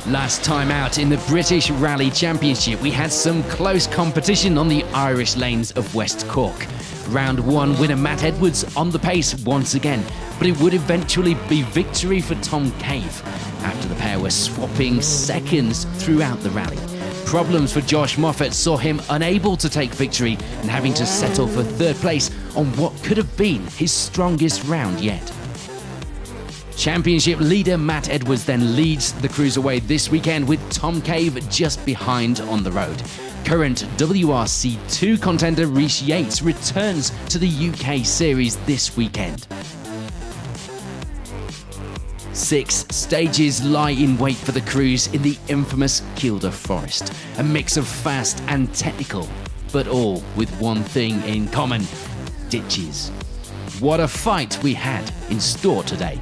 Last time out in the British Rally Championship, we had some close competition on the Irish lanes of West Cork. Round 1 winner Matt Edwards on the pace once again, but it would eventually be victory for Tom Cave after the pair were swapping seconds throughout the rally. Problems for Josh Moffat saw him unable to take victory and having to settle for third place on what could have been his strongest round yet. Championship leader Matt Edwards then leads the Cruiserweight this weekend with Tom Cave just behind on the road. Current WRC2 contender Rhys Yates returns to the UK series this weekend. 6 stages lie in wait for the crews in the infamous Kielder Forest. A mix of fast and technical, but all with one thing in common: ditches. What a fight we had in store today.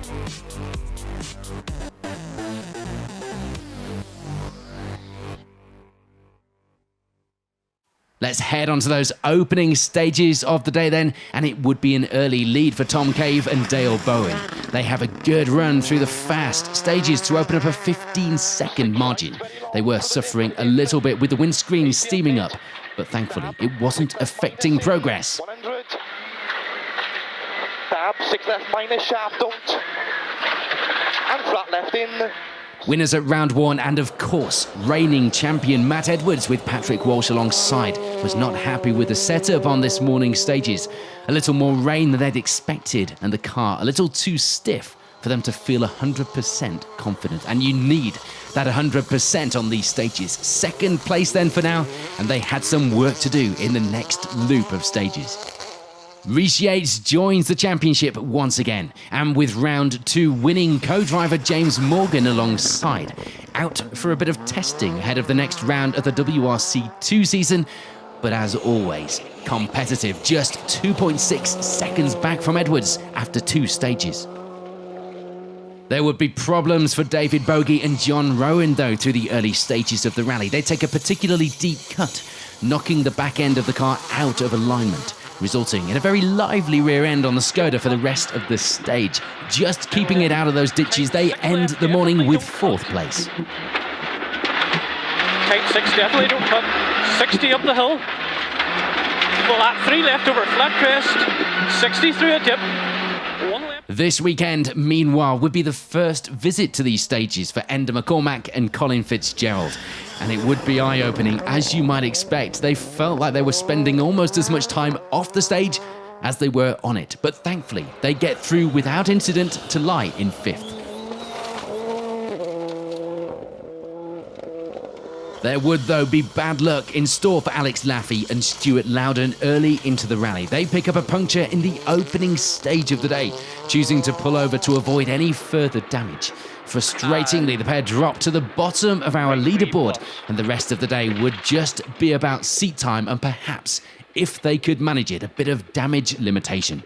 Let's head on to those opening stages of the day then, and it would be an early lead for Tom Cave and Dale Bowen. They have a good run through the fast stages to open up a 15-second margin. They were suffering a little bit with the windscreen steaming up, but thankfully it wasn't affecting progress. 100. Tab, 6 left minus, sharp don't. And flat left in. Winners at round 1 and of course reigning champion Matt Edwards with Patrick Walsh alongside was not happy with the setup on this morning's stages. A little more rain than they'd expected and the car a little too stiff for them to feel 100% confident, and you need that 100% on these stages. Second place then for now, and they had some work to do in the next loop of stages. Rhys Yates joins the championship once again, and with round 2 winning co-driver James Morgan alongside. Out for a bit of testing ahead of the next round of the WRC2 season, but as always, competitive, just 2.6 seconds back from Edwards after 2 stages. There would be problems for David Bogie and John Rowan though through the early stages of the rally. They take a particularly deep cut, knocking the back end of the car out of alignment, resulting in a very lively rear end on the Skoda for the rest of the stage. Just keeping it out of those ditches, they end the morning with 4th place. Tight 6, definitely don't cut. 60 up the hill. Well, that 3 left over flat crest. 60 through a dip. 1 left. This weekend, meanwhile, would be the first visit to these stages for Enda McCormack and Colin Fitzgerald. And it would be eye-opening, as you might expect. They felt like they were spending almost as much time off the stage as they were on it. But thankfully, they get through without incident to lie in 5th. There would, though, be bad luck in store for Alex Laffey and Stuart Loudon early into the rally. They pick up a puncture in the opening stage of the day, choosing to pull over to avoid any further damage. Frustratingly, the pair drop to the bottom of our leaderboard, and the rest of the day would just be about seat time and perhaps, if they could manage it, a bit of damage limitation.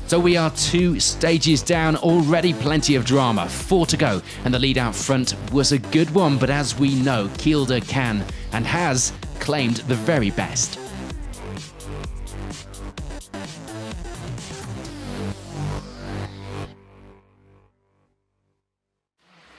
So we are 2 stages down, already plenty of drama, 4 to go, and the lead out front was a good one, but as we know, Kielder can and has claimed the very best.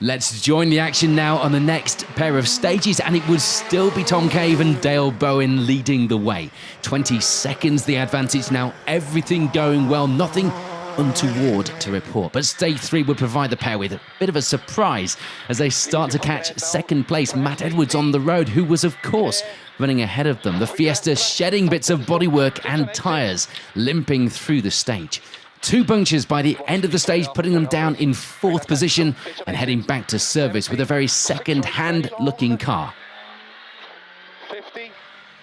Let's join the action now on the next pair of stages, and it would still be Tom Cave and Dale Bowen leading the way. 20 seconds the advantage now, everything going well, nothing untoward to report. But stage 3 would provide the pair with a bit of a surprise as they start to catch second place Matt Edwards on the road, who was of course running ahead of them. The Fiesta shedding bits of bodywork and tyres, limping through the stage. 2 punctures by the end of the stage, putting them down in 4th position and heading back to service with a very second-hand looking car. 50.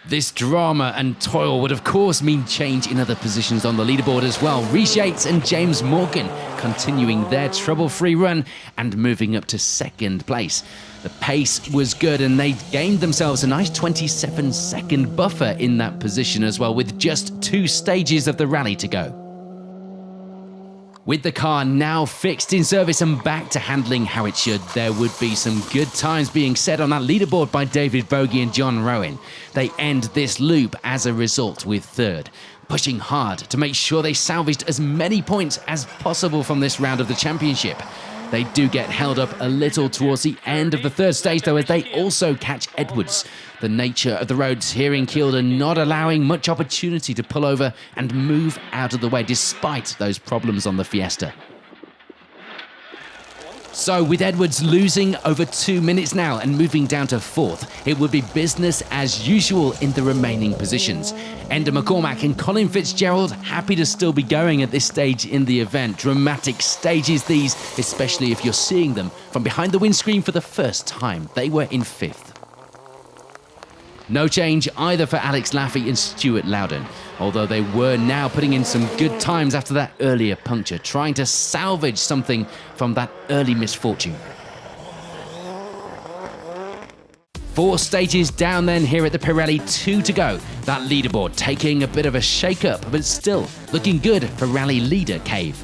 This drama and toil would of course mean change in other positions on the leaderboard as well. Rhys Yates and James Morgan continuing their trouble-free run and moving up to 2nd place. The pace was good and they gained themselves a nice 27-second buffer in that position as well, with just 2 stages of the rally to go. With the car now fixed in service and back to handling how it should, there would be some good times being set on that leaderboard by David Bogie and John Rowan. They end this loop as a result with 3rd, pushing hard to make sure they salvaged as many points as possible from this round of the championship. They do get held up a little towards the end of the third stage, though, as they also catch Edwards. The nature of the roads here in Kielder not allowing much opportunity to pull over and move out of the way, despite those problems on the Fiesta. So with Edwards losing over 2 minutes now and moving down to fourth, it would be business as usual in the remaining positions. Enda McCormack and Colin Fitzgerald happy to still be going at this stage in the event. Dramatic stages these, especially if you're seeing them from behind the windscreen for the first time. They were in fifth. No change either for Alex Laffey and Stuart Loudon, although they were now putting in some good times after that earlier puncture, trying to salvage something from that early misfortune. 4 stages down then here at the Pirelli, 2 to go. That leaderboard taking a bit of a shake-up, but still looking good for rally leader Cave.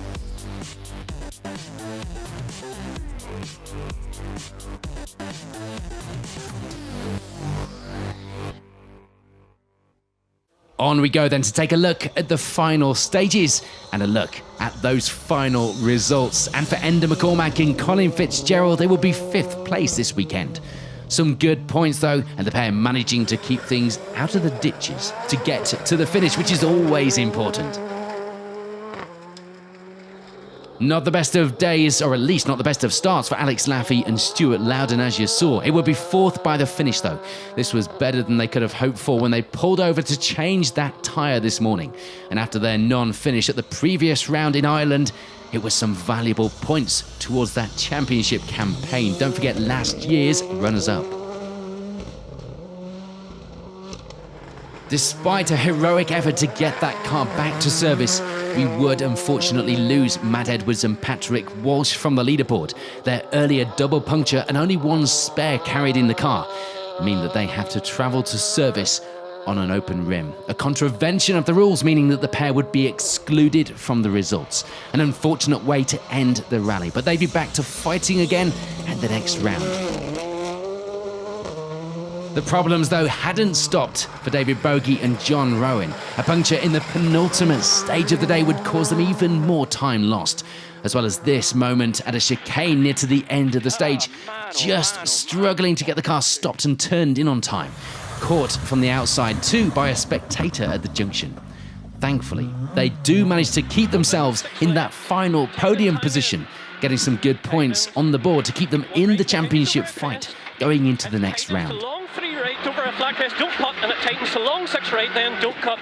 On we go then to take a look at the final stages and a look at those final results. And for Enda McCormack and Colin Fitzgerald, they will be 5th place this weekend. Some good points though, and the pair managing to keep things out of the ditches to get to the finish, which is always important. Not the best of days, or at least not the best of starts for Alex Laffey and Stuart Loudon, as you saw. It would be 4th by the finish, though. This was better than they could have hoped for when they pulled over to change that tyre this morning. And after their non-finish at the previous round in Ireland, it was some valuable points towards that championship campaign. Don't forget last year's runners-up. Despite a heroic effort to get that car back to service, we would unfortunately lose Matt Edwards and Patrick Walsh from the leaderboard. Their earlier double puncture and only 1 spare carried in the car mean that they have to travel to service on an open rim. A contravention of the rules, meaning that the pair would be excluded from the results. An unfortunate way to end the rally, but they'd be back to fighting again at the next round. The problems, though, hadn't stopped for David Bogie and John Rowan. A puncture in the penultimate stage of the day would cause them even more time lost, as well as this moment at a chicane near to the end of the stage, just struggling to get the car stopped and turned in on time. Caught from the outside, too, by a spectator at the junction. Thankfully, they do manage to keep themselves in that final podium position, getting some good points on the board to keep them in the championship fight going into the next round. Over a flat crest, don't cut, and it tightens to long 6 right, then don't cut.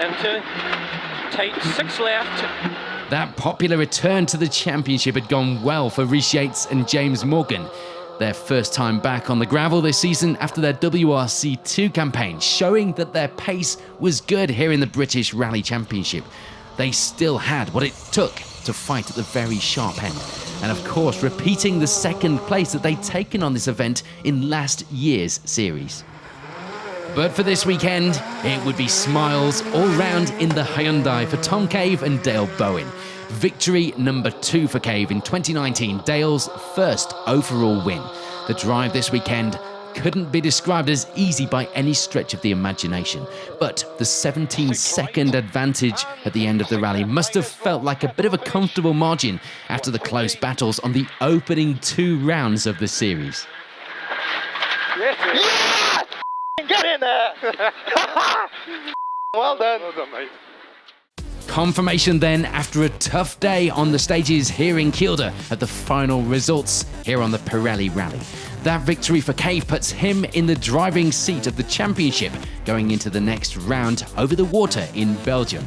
Into tight 6 left. That popular return to the championship had gone well for Rhys Yates and James Morgan. Their first time back on the gravel this season after their WRC2 campaign, showing that their pace was good here in the British Rally Championship. They still had what it took to fight at the very sharp end. And of course, repeating the 2nd place that they'd taken on this event in last year's series. But for this weekend, it would be smiles all round in the Hyundai for Tom Cave and Dale Bowen. Victory number 2 for Cave in 2019, Dale's first overall win. The drive this weekend couldn't be described as easy by any stretch of the imagination, but the 17-second advantage at the end of the rally must have felt like a bit of a comfortable margin after the close battles on the opening 2 rounds of the series. Yeah! Get in there! Well done. Well done, mate. Confirmation then after a tough day on the stages here in Kielder at the final results here on the Pirelli Rally. That victory for Cave puts him in the driving seat of the championship going into the next round over the water in Belgium.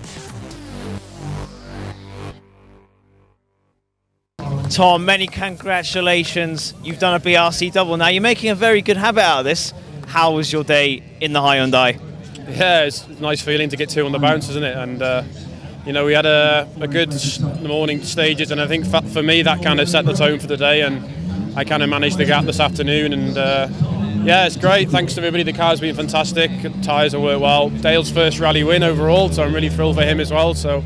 Tom, many congratulations. You've done a BRC double now. You're making a very good habit out of this. How was your day in the Hyundai? Yeah, it's a nice feeling to get 2 on the bounce, isn't it? And you know, we had a good morning stages, and I think for me that kind of set the tone for the day, and I kind of managed the gap this afternoon, and yeah, it's great. Thanks to everybody. The car's been fantastic. Tyres have worked well. Dale's first rally win overall, so I'm really thrilled for him as well. So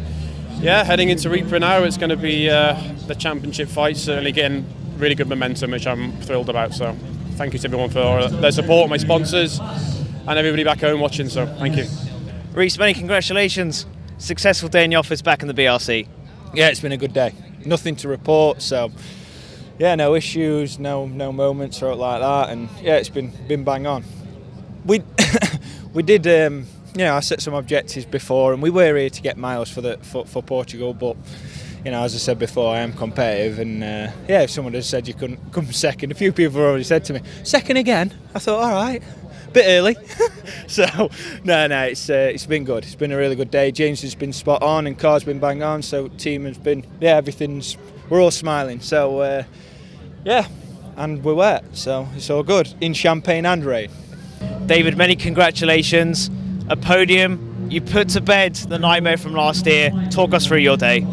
yeah, heading into Ypres now, it's going to be the championship fight, certainly getting really good momentum, which I'm thrilled about. So thank you to everyone for their support, my sponsors, and everybody back home watching. So thank you. Rhys, many congratulations. Successful day in the office back in the BRC. Yeah, it's been a good day. nothing to report. So yeah, no issues, no moments or like that, and yeah, it's been bang on. We did, I set some objectives before, and we were here to get miles for Portugal, but as I said before, I am competitive, and if someone had said you couldn't come second, a few people have already said to me, second again? I thought, all right, bit early. So no, it's been good. It's been a really good day. James has been spot on, and car's been bang on. So team has been, we're all smiling. So and we're wet, so it's all good in champagne and rain. David, many congratulations. A podium. You put to bed the nightmare from last year. Talk us through your day.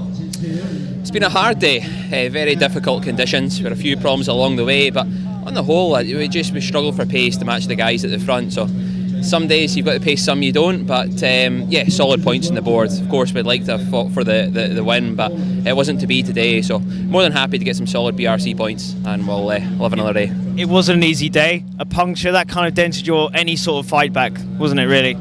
It's been a hard day, very difficult conditions. We had a few problems along the way, but on the whole, we struggle for pace to match the guys at the front. So some days you've got to pace, some you don't. But solid points on the board. Of course, we'd like to have fought for the win, but it wasn't to be today. So more than happy to get some solid BRC points, and we'll have another day. It wasn't an easy day. A puncture that kind of dented any sort of fight back, wasn't it? Really.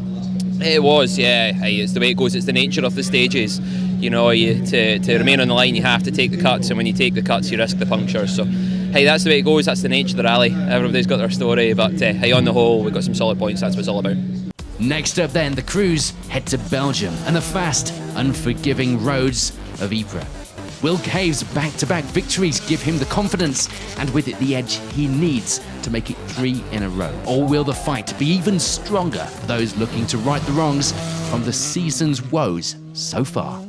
It was, yeah. Hey, it's the way it goes. It's the nature of the stages. To remain on the line, you have to take the cuts, and when you take the cuts, you risk the punctures. So, hey, that's the way it goes. That's the nature of the rally. Everybody's got their story, but hey, on the whole, we've got some solid points. That's what it's all about. Next up then, the crews head to Belgium and the fast, unforgiving roads of Ypres. Will Cave's back-to-back victories give him the confidence and with it the edge he needs to make it 3 in a row? Or will the fight be even stronger for those looking to right the wrongs from the season's woes so far?